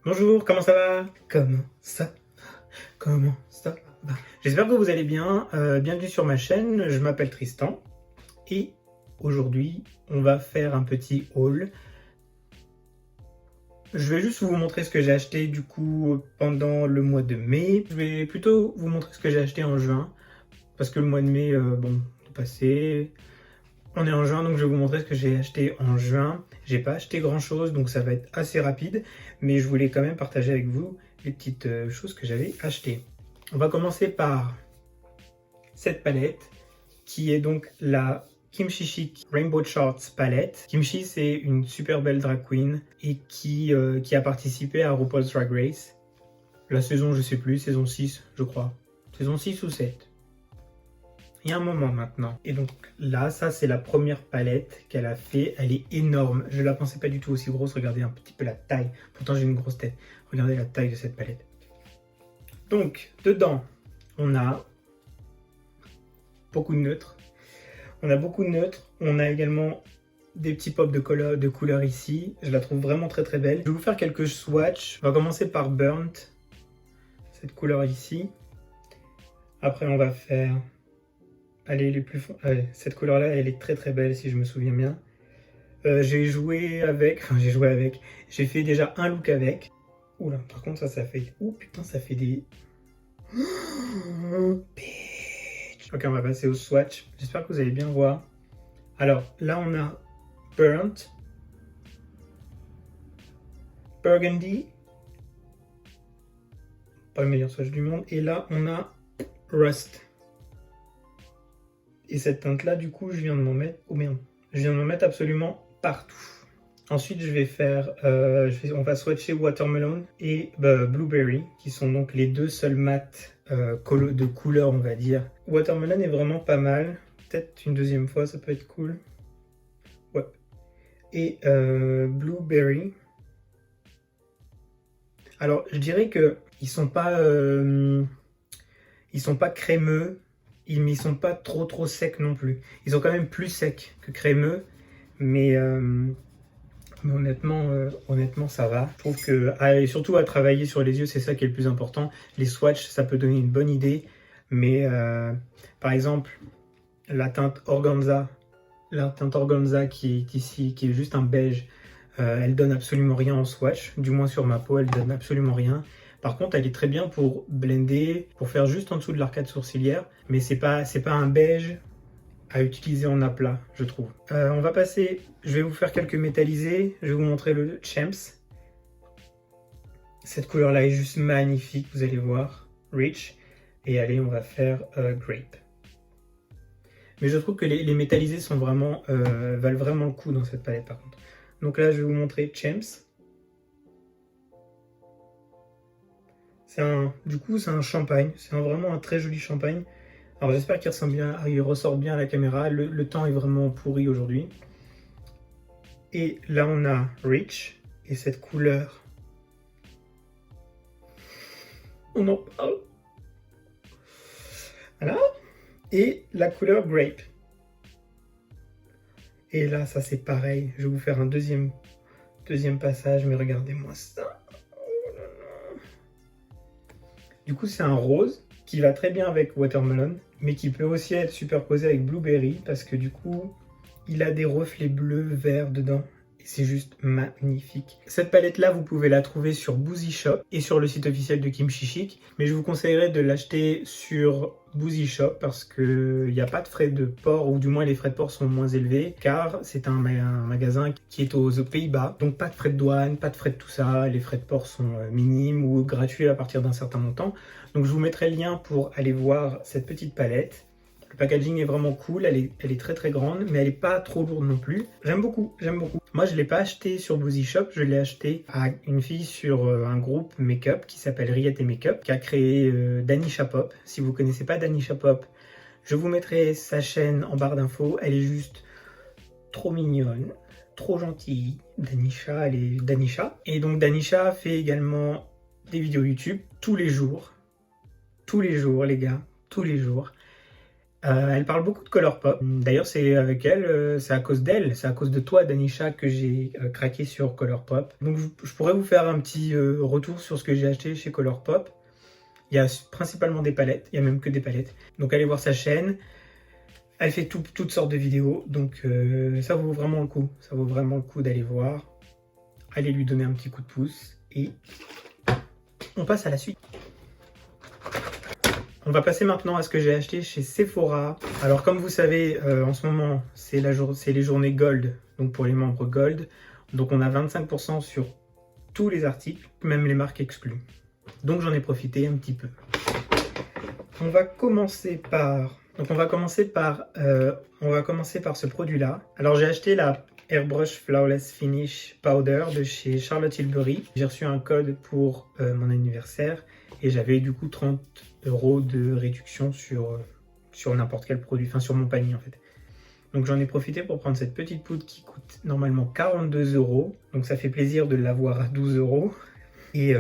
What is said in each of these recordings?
Bonjour, comment ça va? Comment ça va? J'espère que vous allez bien. Bienvenue sur ma chaîne, je m'appelle Tristan. Et aujourd'hui, on va faire un petit haul. Je vais juste vous montrer ce que j'ai acheté du coup pendant le mois de mai. Je vais plutôt vous montrer ce que j'ai acheté en juin. Parce que le mois de mai, bon, est passé. On est en juin, donc je vais vous montrer ce que j'ai acheté en juin. J'ai pas acheté grand chose, donc ça va être assez rapide, mais je voulais quand même partager avec vous les petites choses que j'avais achetées. On va commencer par cette palette, qui est donc la Kimchi Chic Rainbow Charts palette. Kimchi, c'est une super belle drag queen et qui a participé à RuPaul's Drag Race. La saison, je sais plus, saison 6, je crois. Saison 6 ou 7. Il y a un moment maintenant. Et donc là, ça c'est la première palette qu'elle a fait. Elle est énorme. Je la pensais pas du tout aussi grosse. Regardez un petit peu la taille. Pourtant j'ai une grosse tête. Regardez la taille de cette palette. Donc dedans, on a beaucoup de neutres. On a beaucoup de neutres. On a également des petits pops de couleur ici. Je la trouve vraiment très très belle. Je vais vous faire quelques swatchs. On va commencer par Burnt. Cette couleur ici. Après on va faire... Allez, cette couleur-là, elle est très très belle si je me souviens bien. J'ai fait déjà un look avec. Oula, par contre ça fait... Oh putain, ça fait des... Ok, on va passer au swatch. J'espère que vous allez bien voir. Alors, là on a Burnt, Burgundy, pas le meilleur swatch du monde. Et là on a Rust. Et cette teinte-là, du coup, je viens de m'en mettre... Oh merde. Je viens de m'en mettre absolument partout. Ensuite, je vais faire... on va swatcher Watermelon et Blueberry, qui sont donc les deux seuls mats de couleur, on va dire. Watermelon est vraiment pas mal. Peut-être une deuxième fois, ça peut être cool. Ouais. Et Blueberry. Alors, je dirais que ils sont pas crémeux. Mais ils sont pas trop secs non plus. Ils sont quand même plus secs que crémeux, mais honnêtement ça va. Je trouve que, et surtout à travailler sur les yeux, c'est ça qui est le plus important. Les swatchs, ça peut donner une bonne idée, mais par exemple, la teinte organza qui est ici, qui est juste un beige, elle donne absolument rien en swatch, du moins sur ma peau, elle donne absolument rien. Par contre, elle est très bien pour blender, pour faire juste en dessous de l'arcade sourcilière, mais c'est pas un beige à utiliser en aplat, je trouve. On va passer, je vais vous faire quelques métallisés, je vais vous montrer le Champs. Cette couleur-là est juste magnifique, vous allez voir, Rich. Et allez, on va faire Grape. Mais je trouve que les métallisés sont vraiment, valent vraiment le coup dans cette palette par contre. Donc là, je vais vous montrer Champs. Du coup, c'est un champagne. C'est vraiment un très joli champagne. Alors j'espère qu'il ressort bien à la caméra. Le temps est vraiment pourri aujourd'hui. Et là, on a Rich. Et cette couleur... On en parle. Voilà. Et la couleur Grape. Et là, ça c'est pareil. Je vais vous faire un deuxième passage. Mais regardez-moi ça. Du coup, c'est un rose qui va très bien avec Watermelon, mais qui peut aussi être superposé avec Blueberry, parce que du coup, il a des reflets bleus, verts dedans. Et c'est juste magnifique. Cette palette-là, vous pouvez la trouver sur Boozy Shop et sur le site officiel de Kimchi Chic. Mais je vous conseillerais de l'acheter sur Boozy Shop parce qu'il n'y a pas de frais de port, ou du moins les frais de port sont moins élevés, car c'est un magasin qui est aux Pays-Bas. Donc pas de frais de douane, pas de frais de tout ça. Les frais de port sont minimes ou gratuits à partir d'un certain montant. Donc je vous mettrai le lien pour aller voir cette petite palette. Le packaging est vraiment cool, elle est très très grande, mais elle n'est pas trop lourde non plus. J'aime beaucoup, j'aime beaucoup. Moi, je ne l'ai pas acheté sur Boozy Shop, je l'ai acheté à une fille sur un groupe make-up qui s'appelle Riette et Make-up, qui a créé Danisha Pop. Si vous ne connaissez pas Danisha Pop, je vous mettrai sa chaîne en barre d'infos. Elle est juste trop mignonne, trop gentille. Danisha, elle est Danisha. Et donc Danisha fait également des vidéos YouTube tous les jours. Tous les jours, les gars, tous les jours. Elle parle beaucoup de Colourpop. D'ailleurs, c'est avec elle, c'est à cause d'elle, c'est à cause de toi, Danisha, que j'ai craqué sur Colourpop. Donc, je pourrais vous faire un petit retour sur ce que j'ai acheté chez Colourpop. Il y a principalement des palettes, il y a même que des palettes. Donc, allez voir sa chaîne. Elle fait toutes sortes de vidéos, donc ça vaut vraiment le coup. Ça vaut vraiment le coup d'aller voir. Allez lui donner un petit coup de pouce et on passe à la suite. On va passer maintenant à ce que j'ai acheté chez Sephora. Alors comme vous savez, en ce moment, c'est les journées Gold, donc pour les membres Gold. Donc on a 25% sur tous les articles, même les marques exclues. Donc j'en ai profité un petit peu. On va commencer par ce produit-là. Alors j'ai acheté la Airbrush Flawless Finish Powder de chez Charlotte Tilbury. J'ai reçu un code pour mon anniversaire et j'avais du coup 30 € de réduction sur n'importe quel produit, enfin sur mon panier en fait. Donc j'en ai profité pour prendre cette petite poudre qui coûte normalement 42 €. Donc ça fait plaisir de l'avoir à 12 €. Et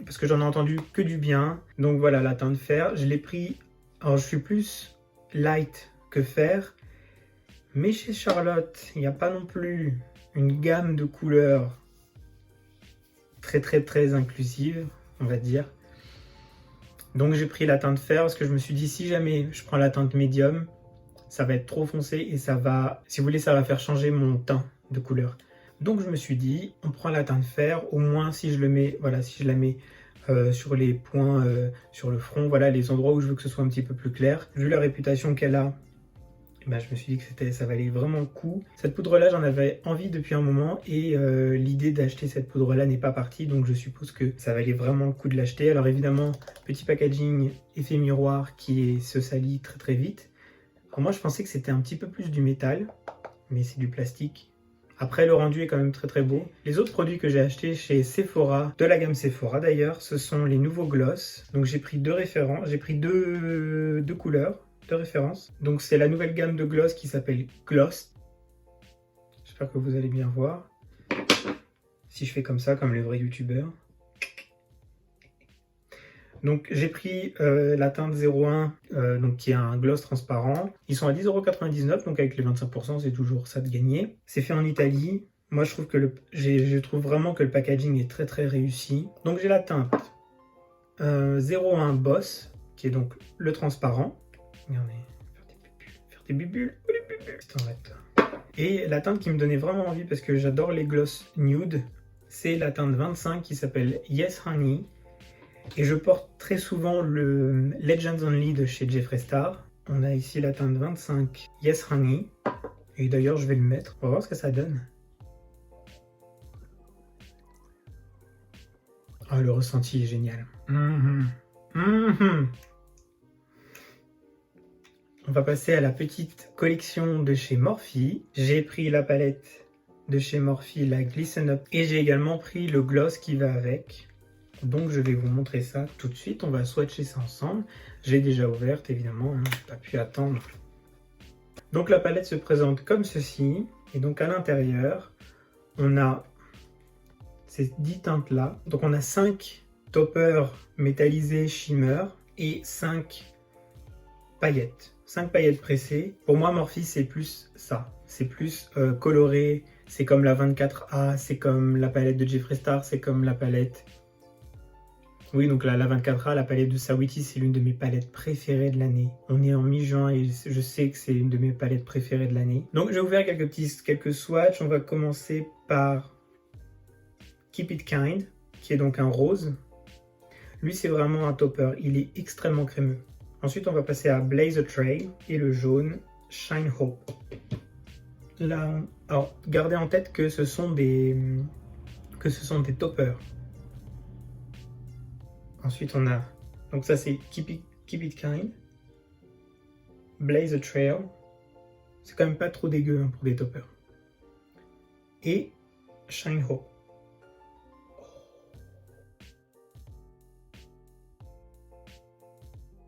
parce que j'en ai entendu que du bien. Donc voilà, la teinte fer, je l'ai pris. Alors je suis plus light que fer. Mais chez Charlotte, il n'y a pas non plus une gamme de couleurs très inclusive, on va dire. Donc j'ai pris la teinte fer parce que je me suis dit si jamais je prends la teinte médium, ça va être trop foncé et ça va, si vous voulez, ça va faire changer mon teint de couleur. Donc je me suis dit, on prend la teinte fer, au moins si je le mets, voilà, si je la mets sur les points, sur le front, voilà, les endroits où je veux que ce soit un petit peu plus clair. Vu la réputation qu'elle a, ben, je me suis dit que ça valait vraiment le coup. Cette poudre-là, j'en avais envie depuis un moment et l'idée d'acheter cette poudre-là n'est pas partie, donc je suppose que ça valait vraiment le coup de l'acheter. Alors évidemment, petit packaging, effet miroir qui se salit très vite. Pour moi, je pensais que c'était un petit peu plus du métal, mais c'est du plastique. Après, le rendu est quand même très beau. Les autres produits que j'ai achetés chez Sephora, de la gamme Sephora d'ailleurs, ce sont les nouveaux gloss. Donc j'ai pris deux références, j'ai pris deux couleurs de référence. Donc c'est la nouvelle gamme de gloss qui s'appelle Gloss. J'espère que vous allez bien voir. Si je fais comme ça, comme les vrais youtubeurs. Donc j'ai pris la teinte 01, donc qui est un gloss transparent. Ils sont à 10,99 €, donc avec les 25%, c'est toujours ça de gagner. C'est fait en Italie. Moi je trouve que je trouve vraiment que le packaging est très réussi. Donc j'ai la teinte 01 Boss, qui est donc le transparent. Regardez, faire des bubules. Et la teinte qui me donnait vraiment envie, parce que j'adore les gloss nude, c'est la teinte 25 qui s'appelle Yes Honey. Et je porte très souvent le Legends Only de chez Jeffree Star. On a ici la teinte 25 Yes Honey. Et d'ailleurs, je vais le mettre. On va voir ce que ça donne. Ah, le ressenti est génial. On va passer à la petite collection de chez Morphe. J'ai pris la palette de chez Morphe, la Glisten Up. Et j'ai également pris le gloss qui va avec. Donc je vais vous montrer ça tout de suite, on va swatcher ça ensemble. J'ai déjà ouverte évidemment, hein, j'ai pas pu attendre. Donc la palette se présente comme ceci, et donc à l'intérieur, on a ces 10 teintes là. Donc on a 5 toppers métallisés shimmer et 5 paillettes. 5 paillettes pressées. Pour moi Morphe c'est plus ça, c'est plus coloré, c'est comme la 24A, c'est comme la palette de Jeffree Star, c'est comme la palette... Oui, donc la 24A, la palette de Saweetie, c'est l'une de mes palettes préférées de l'année. On est en mi-juin et je sais que c'est une de mes palettes préférées de l'année. Donc j'ai ouvert quelques swatchs. On va commencer par Keep It Kind, qui est donc un rose. Lui, c'est vraiment un topper. Il est extrêmement crémeux. Ensuite, on va passer à Blaze a Trail et le jaune Shine Hope. Là, alors, gardez en tête que ce sont des toppers. Ensuite, on a, donc ça c'est Keep It Kind, Blaze a Trail, c'est quand même pas trop dégueu hein, pour des toppers, et Shine Hope.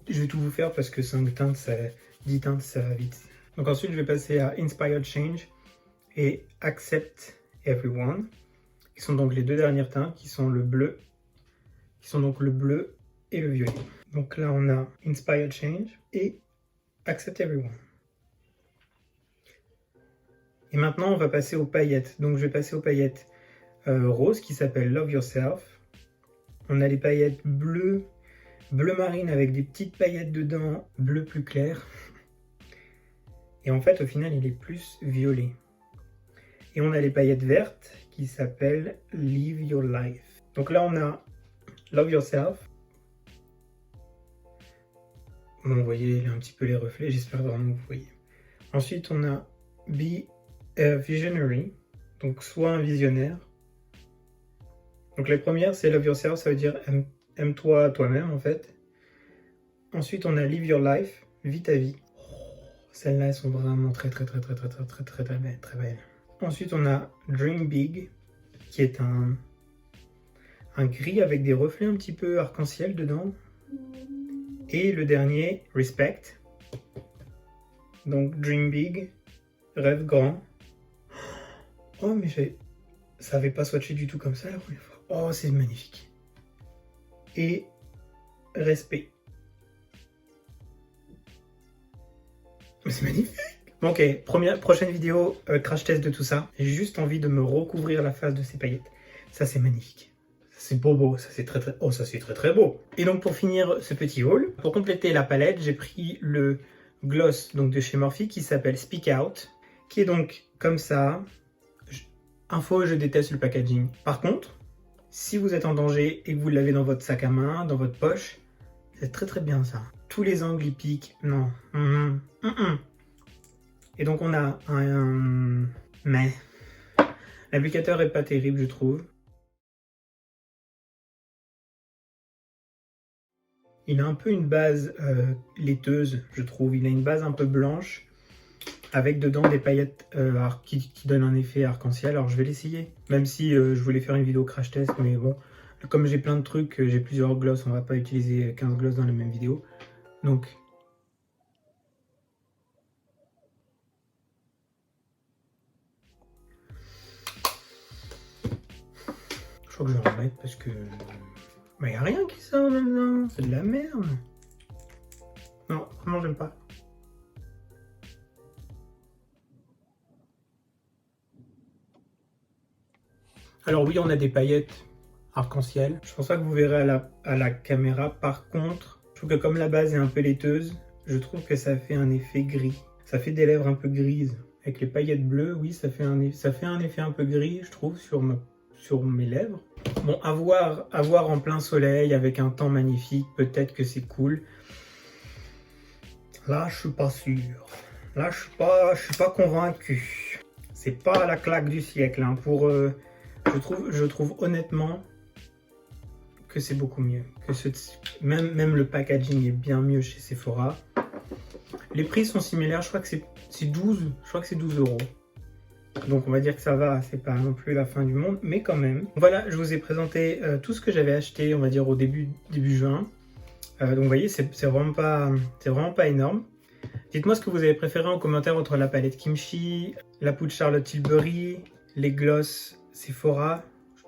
Je vais tout vous faire parce que 5 teintes, 10 teintes, ça va vite. Donc ensuite, je vais passer à Inspired Change et Accept Everyone, qui sont donc les deux dernières teintes, qui sont le bleu et le violet. Donc là, on a Inspired Change et Accept everyone. Et maintenant, on va passer aux paillettes. Donc, je vais passer aux paillettes roses qui s'appellent Love Yourself. On a les paillettes bleu marine avec des petites paillettes dedans, bleu plus clair. Et en fait, au final, il est plus violet. Et on a les paillettes vertes qui s'appellent Live Your Life. Donc là, on a Love Yourself. Bon, vous voyez un petit peu les reflets, j'espère vraiment que vous voyez. Ensuite, on a Be a Visionary, donc soit un visionnaire. Donc la première, c'est Love Yourself, ça veut dire aime-toi toi-même en fait. Ensuite, on a Live Your Life, vis ta vie. Celles-là, elles sont vraiment très belles. Ensuite, on a Dream Big, qui est un gris avec des reflets un petit peu arc-en-ciel dedans. Et le dernier, Respect. Donc Dream Big, rêve grand. Oh, mais ça n'avait pas swatché du tout comme ça la première fois. Oh, c'est magnifique. Et Respect. C'est magnifique. Ok, prochaine vidéo, crash test de tout ça. J'ai juste envie de me recouvrir la face de ces paillettes. Ça, c'est magnifique. C'est beau, ça c'est très oh, ça c'est très beau. Et donc pour finir ce petit haul, pour compléter la palette, j'ai pris le gloss donc de chez Morphe qui s'appelle Speak Out, qui est donc comme ça. Info, je déteste le packaging. Par contre, si vous êtes en danger et que vous l'avez dans votre sac à main, dans votre poche, c'est très bien ça. Tous les angles ils piquent, non. Et donc on a mais l'applicateur est pas terrible je trouve. Il a un peu une base laiteuse, je trouve. Il a une base un peu blanche, avec dedans des paillettes qui donnent un effet arc-en-ciel. Alors je vais l'essayer, même si je voulais faire une vidéo crash test, mais bon, comme j'ai plein de trucs, j'ai plusieurs glosses, on va pas utiliser 15 glosses dans la même vidéo. Donc, je crois que je vais en remettre parce que... Mais il n'y a rien qui sort maintenant, c'est de la merde. Non, vraiment j'aime pas. Alors oui, on a des paillettes arc-en-ciel. Je pense pas que vous verrez à la caméra. Par contre, je trouve que comme la base est un peu laiteuse, je trouve que ça fait un effet gris. Ça fait des lèvres un peu grises. Avec les paillettes bleues, oui, ça fait un effet un peu gris, je trouve, sur mes lèvres. Bon, à voir en plein soleil, avec un temps magnifique, peut-être que c'est cool. Là, je suis pas sûr. Là, je suis pas convaincu. C'est pas la claque du siècle, hein. Je trouve honnêtement que c'est beaucoup mieux. Même le packaging est bien mieux chez Sephora. Les prix sont similaires, je crois que c'est 12 €. Donc on va dire que ça va, c'est pas non plus la fin du monde, mais quand même. Voilà, je vous ai présenté tout ce que j'avais acheté, on va dire au début juin. Donc vous voyez, c'est vraiment pas énorme. Dites-moi ce que vous avez préféré en commentaire entre la palette Kimchi, la poudre Charlotte Tilbury, les gloss Sephora. Je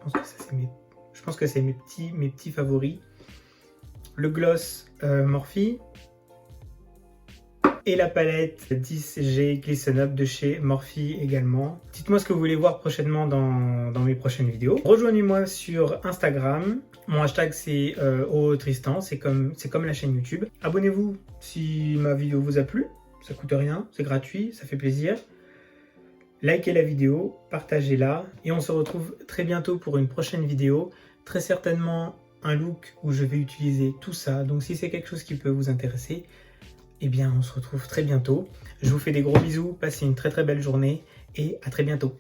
pense que c'est mes petits favoris. Le gloss Morphe. Et la palette 10G Glisten Up de chez Morphe également. Dites-moi ce que vous voulez voir prochainement dans mes prochaines vidéos. Rejoignez-moi sur Instagram. Mon hashtag c'est Tristan, c'est comme la chaîne YouTube. Abonnez-vous si ma vidéo vous a plu. Ça coûte rien, c'est gratuit, ça fait plaisir. Likez la vidéo, partagez-la. Et on se retrouve très bientôt pour une prochaine vidéo. Très certainement un look où je vais utiliser tout ça. Donc si c'est quelque chose qui peut vous intéresser, eh bien, on se retrouve très bientôt. Je vous fais des gros bisous, passez une très belle journée et à très bientôt.